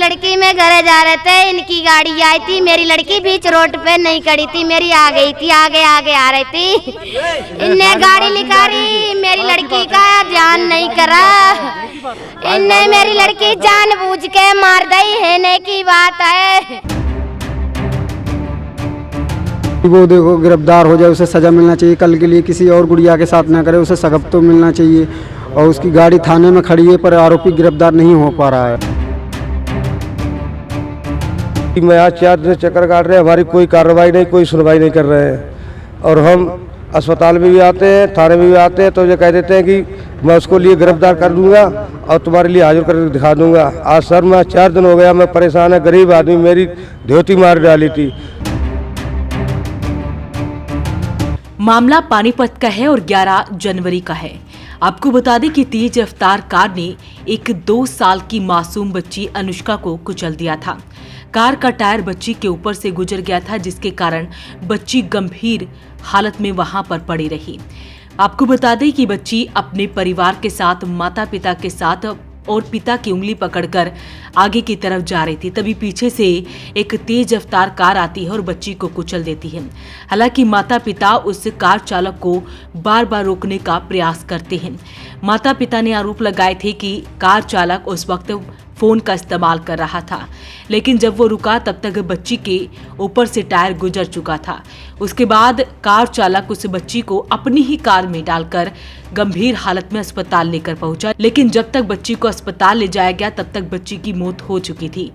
लड़की में घर जा रहे थे, इनकी गाड़ी आई थी, मेरी लड़की बीच रोड पे नहीं खड़ी थी, मेरी आ गई थी, आगे आगे आ रही थी। इनने गाड़ी निकाली, मेरी लड़की का ध्यान नहीं करा, इनने मेरी लड़की जानबूझ के मार दी है, ने की बात है। वो देखो गिरफ्तार हो जाए, उसे सज़ा मिलना चाहिए, कल के लिए किसी और गुड़िया के साथ ना करे, उसे सख्त तो मिलना चाहिए। और उसकी गाड़ी थाने में खड़ी है पर आरोपी गिरफ्तार नहीं हो पा रहा है। मैं आज 4 दिन से चक्कर काट रहे हैं, हमारी कोई कार्रवाई नहीं, कोई सुनवाई नहीं कर रहे हैं। और हम अस्पताल में भी आते हैं, थाने में भी आते हैं, तो ये कह देते हैं कि मैं उसको लिए गिरफ्तार कर दूंगा और तुम्हारे लिए हाजिर करके दिखा दूंगा। आज सर मैं 4 दिन हो गया, मैं परेशान है, गरीब आदमी, मेरी धोती मार डाली थी। मामला पानीपत का है और 11 जनवरी का है। आपको बता दें कि तेज रफ्तार कार ने एक 2 साल की मासूम बच्ची अनुष्का को कुचल दिया था। कार का टायर बच्ची के ऊपर से गुजर गया था, जिसके कारण बच्ची गंभीर हालत में वहां पर पड़ी रही। आपको बता दें कि बच्ची अपने परिवार के साथ, माता पिता के साथ और पिता की उंगली पकड़कर आगे की तरफ जा रही थी, तभी पीछे से एक तेज रफ्तार कार आती है और बच्ची को कुचल देती है। हालांकि माता पिता उस कार चालक को बार बार रोकने का प्रयास करते हैं। माता पिता ने आरोप लगाए थे कि कार चालक उस वक्त फोन का इस्तेमाल कर रहा था, लेकिन जब वो रुका तब तक बच्ची के ऊपर से टायर गुजर चुका था। उसके बाद कार चालक उस बच्ची को अपनी ही कार में डालकर गंभीर हालत में अस्पताल लेकर पहुंचा, लेकिन जब तक बच्ची को अस्पताल ले जाया गया तब तक बच्ची की मौत हो चुकी थी।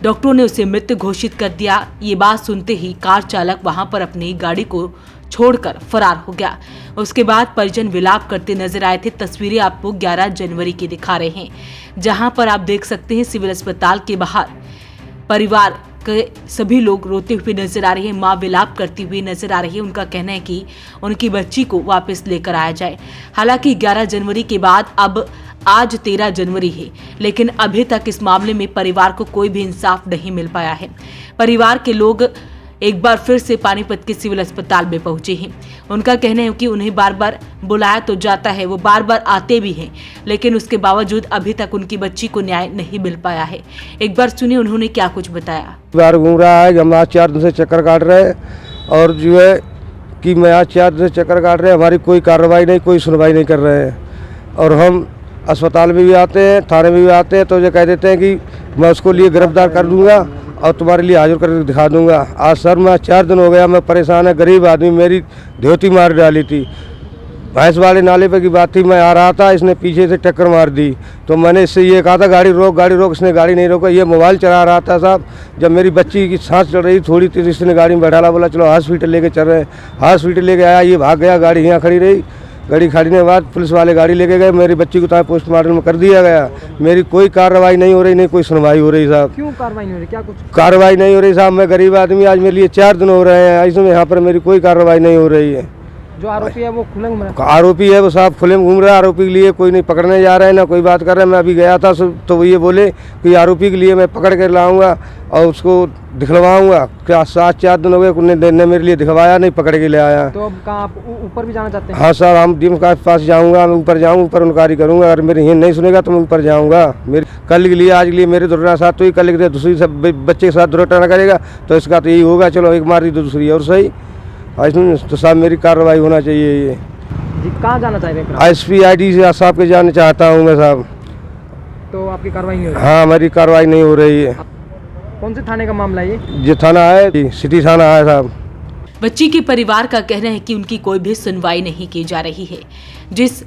डॉक्टरों ने उसे मृत घोषित कर दिया। ये बात सुनते ही कार चालक वहां पर अपनी गाड़ी को छोड़कर फरार हो गया। उसके बाद परिजन विलाप करते नजर आए थे। तस्वीरें आपको 11 जनवरी की दिखा रहे हैं, जहां पर आप देख सकते हैं सिविल अस्पताल के बाहर परिवार के सभी लोग रोते हुए नजर आ रहे हैं, मां विलाप करती हुई नजर आ रही है। उनका कहना है कि उनकी बच्ची को वापस लेकर आया जाए। हालांकि 11 जनवरी के बाद अब आज 13 जनवरी है, लेकिन अभी तक इस मामले में परिवार को कोई भी इंसाफ नहीं मिल पाया है। परिवार के लोग एक बार फिर से पानीपत के सिविल अस्पताल में पहुंचे हैं। उनका कहना है कि उन्हें बार बार बुलाया तो जाता है, वो बार बार आते भी हैं, लेकिन उसके बावजूद अभी तक उनकी बच्ची को न्याय नहीं मिल पाया है। एक बार सुनिए उन्होंने क्या कुछ बताया। बार घूम रहा है, हम आज 4 दिन से चक्कर काट रहे हैं और जो है कि मैं आज 4 दिन से चक्कर काट रहे हैं, हमारी कोई कार्रवाई नहीं, कोई सुनवाई नहीं कर रहे हैं। और हम अस्पताल में भी आते हैं, थाने में भी आते हैं, तो ये कह देते हैं कि मैं उसको लिए गिरफ्तार कर दूंगा और तुम्हारे लिए हाजिर करके दिखा दूंगा। आज सर मैं 4 दिन हो गया, मैं परेशान है, गरीब आदमी, मेरी धोती मार डाली थी। भैंस वाले नाले पे की बात थी, मैं आ रहा था, इसने पीछे से टक्कर मार दी, तो मैंने इससे ये कहा था गाड़ी रोक, गाड़ी रोक। इसने गाड़ी नहीं रोका, ये मोबाइल चला रहा था साहब। जब मेरी बच्ची की सांस चल रही थोड़ी थी, इसने गाड़ी में बैठाला, बोला चलो हॉस्पिटल लेके चल रहे हैं। हॉस्पिटल लेके आया, ये भाग गया, गाड़ी यहाँ खड़ी रही। गाड़ी खड़ने के बाद पुलिस वाले गाड़ी लेके गए, मेरी बच्ची को तो पोस्टमार्टम कर दिया गया। मेरी कोई कार्रवाई नहीं हो रही, नहीं कोई सुनवाई हो रही साहब। क्यों कार्रवाई नहीं हो रही? क्या कुछ कार्रवाई नहीं हो रही साहब? मैं गरीब आदमी, आज मेरे लिए 4 दिन हो रहे हैं, इसमें यहाँ पर मेरी कोई कार्रवाई नहीं हो रही है। जो आरोपी है वो खुले घूम रहा है? आरोपी है वो साहब खुले में घूम रहा है। आरोपी के लिए कोई नहीं पकड़ने जा रहे हैं, ना कोई बात कर रहे हैं। मैं अभी गया था तो वो ये बोले कि आरोपी के लिए मैं पकड़ कर लाऊंगा और उसको दिखलवाऊंगा। क्या 7-4 दिन हो गए, ने मेरे लिए दिखवाया नहीं, पकड़ के ले आया। तो अब कहाँ आप ऊपर भी जाना चाहते हैं? हाँ साहब, हम डीएम के पास जाऊंगा, मैं ऊपर जाऊँ, ऊपर उनकारी करूँगा। अगर मेरी हिंद नहीं सुनेगा तो मैं ऊपर जाऊँगा। मेरे कल के लिए, आज के लिए मेरे दुर्घटना साथ तो ही, कल के लिए दूसरी सब बच्चे के साथ दुर्घटना करेगा तो इसका तो यही होगा, चलो एक मार दी तो दूसरी और सही। तो साहब मेरी कार्रवाई होना चाहिए। ये जी कहाँ जाना चाह रहे हैं? SPID से साहब के जाना चाहता हूँ मैं साहब। तो आपकी कार्रवाई नहीं हो रही? हाँ, हमारी कार्रवाई नहीं हो रही है। कौन से थाने का मामला है ये थाना है, सिटी थाना है साहब। बच्ची के परिवार का कहना है कि उनकी कोई भी सुनवाई नहीं की जा रही है। जिस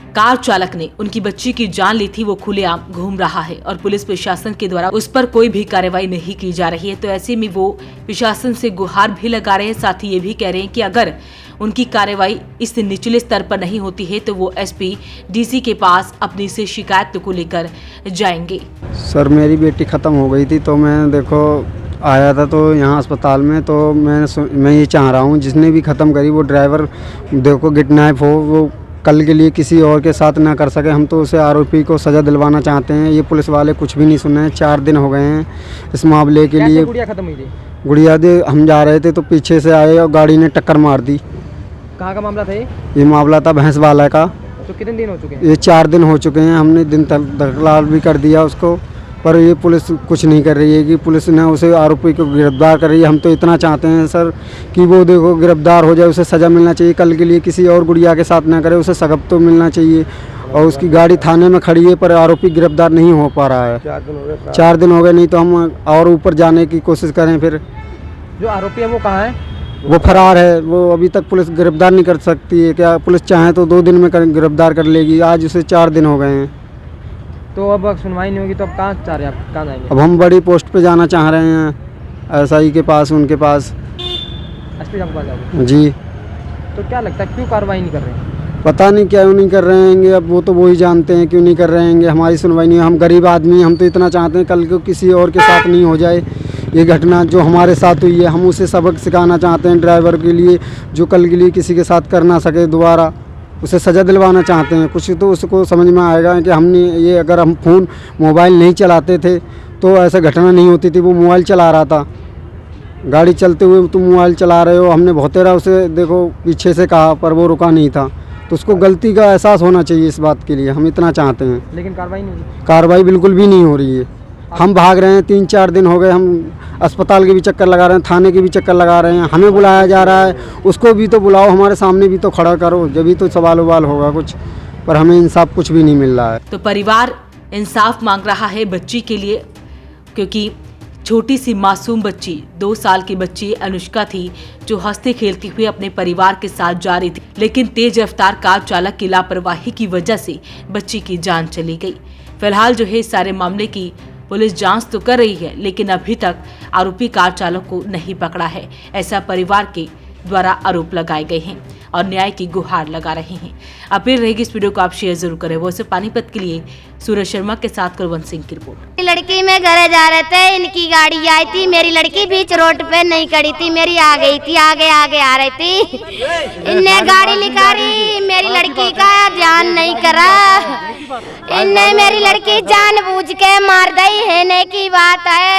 कार चालक ने उनकी बच्ची की जान ली थी वो खुलेआम घूम रहा है और पुलिस प्रशासन के द्वारा उस पर कोई भी कार्रवाई नहीं की जा रही है। तो ऐसे में वो प्रशासन से गुहार भी लगा रहे हैं, साथ ही ये भी कह रहे हैं कि अगर उनकी कार्रवाई इस निचले स्तर पर नहीं होती है तो वो SP DC के पास अपनी से शिकायत को लेकर जाएंगे। सर मेरी बेटी ख़त्म हो गई थी, तो मैं देखो आया था तो यहाँ अस्पताल में, तो मैं ये चाह रहा हूँ जिसने भी ख़त्म करी वो ड्राइवर देखो किडनैप हो, वो कल के लिए किसी और के साथ ना कर सके। हम तो उसे आरोपी को सज़ा दिलवाना चाहते हैं। ये पुलिस वाले कुछ भी नहीं सुन रहे हैं। 4 दिन हो गए हैं इस मामले के लिए। गुड़िया खत्म हुई थी? गुड़िया दे हम जा रहे थे तो पीछे से आए और गाड़ी ने टक्कर मार दी। कहाँ का मामला था ये मामला था भैंस वाला का। तो कितने दिन हो चुके हैं? ये 4 दिन हो चुके हैं। हमने दिन तक दखलाल भी कर दिया उसको, पर ये पुलिस कुछ नहीं कर रही है कि पुलिस ने उसे आरोपी को गिरफ्तार कर रही है। हम तो इतना चाहते हैं सर कि वो देखो गिरफ्तार हो जाए, उसे सज़ा मिलना चाहिए, कल के लिए किसी और गुड़िया के साथ ना करे, उसे सगब तो मिलना चाहिए। और उसकी गाड़ी थाने में खड़ी है पर आरोपी गिरफ्तार नहीं हो पा रहा है। 4 दिन हो गए, नहीं तो हम और ऊपर जाने की कोशिश करें। फिर जो आरोपी है वो कहाँ है? वो फरार है, वो अभी तक पुलिस गिरफ्तार नहीं कर सकती है। क्या पुलिस चाहे तो 2 दिन में गिरफ्तार कर लेगी, आज उसे 4 दिन हो गए हैं। तो अब सुनवाई नहीं होगी तो अब कहाँ चाह रहे हैं आप, कहाँ जाएंगे? अब हम बड़ी पोस्ट पे जाना चाह रहे हैं, एसआई के पास, उनके पास। एसपी साहब के पास जाओगे? जी। तो क्या लगता है क्यों कार्रवाई नहीं कर रहे हैं? पता नहीं क्यों नहीं कर रहे हैं, अब वो तो वो ही जानते हैं क्यों नहीं कर रहे हैं। हमारी सुनवाई नहीं है, हम गरीब आदमी, हम तो इतना चाहते हैं कल को किसी और के साथ नहीं हो जाए ये घटना जो हमारे साथ हुई है। हम उसे सबक सिखाना चाहते हैं ड्राइवर के लिए, जो कल के लिए किसी के साथ कर ना सके दोबारा, उसे सज़ा दिलवाना चाहते हैं। कुछ तो उसको समझ में आएगा कि हमने ये, अगर हम फ़ोन मोबाइल नहीं चलाते थे तो ऐसा घटना नहीं होती थी। वो मोबाइल चला रहा था, गाड़ी चलते हुए तुम मोबाइल चला रहे हो, हमने बहुतेरा उसे देखो पीछे से कहा पर वो रुका नहीं था। तो उसको गलती का एहसास होना चाहिए इस बात के लिए, हम इतना चाहते हैं। लेकिन कार्रवाई नहीं हुई? कार्रवाई बिल्कुल भी नहीं हो रही है। हम भाग रहे हैं, 3-4 दिन हो गए, हम अस्पताल के भी चक्कर लगा रहे हैं, थाने के भी चक्कर लगा रहे हैं, हमें बुलाया जा रहा है। उसको भी तो बुलाओ, हमारे सामने भी तो खड़ा करो, जब भी तो सवाल उवाल होगा कुछ। पर हमें इंसाफ कुछ भी नहीं मिल रहा है। तो परिवार इंसाफ मांग रहा है बच्ची के लिए, क्योंकि छोटी सी मासूम बच्ची 2 साल की बच्ची अनुष्का थी जो हंसते खेलती हुई अपने परिवार के साथ जा रही थी, लेकिन तेज रफ्तार कार चालक की लापरवाही की वजह से बच्ची की जान चली गई। फिलहाल जो है इस सारे मामले की पुलिस जांच तो कर रही है, लेकिन अभी तक आरोपी कार चालक को नहीं पकड़ा है, ऐसा परिवार के द्वारा आरोप लगाए गए हैं और न्याय की गुहार लगा रहे हैं। अपील रहेगी इस वीडियो को आप शेयर जरूर करें। वो पानीपत के लिए सूरज शर्मा के साथ कुलवंत सिंह की रिपोर्ट। लड़की में घर जा रहे थे, इनकी गाड़ी आई थी, मेरी लड़की बीच रोड पे नहीं खड़ी थी, मेरी आ गई थी, आगे आगे आ रही थी। इनने गाड़ी निकाली, मेरी लड़की का ध्यान नहीं करा, इनने मेरी लड़की जानबूझ के मार दी है की बात है।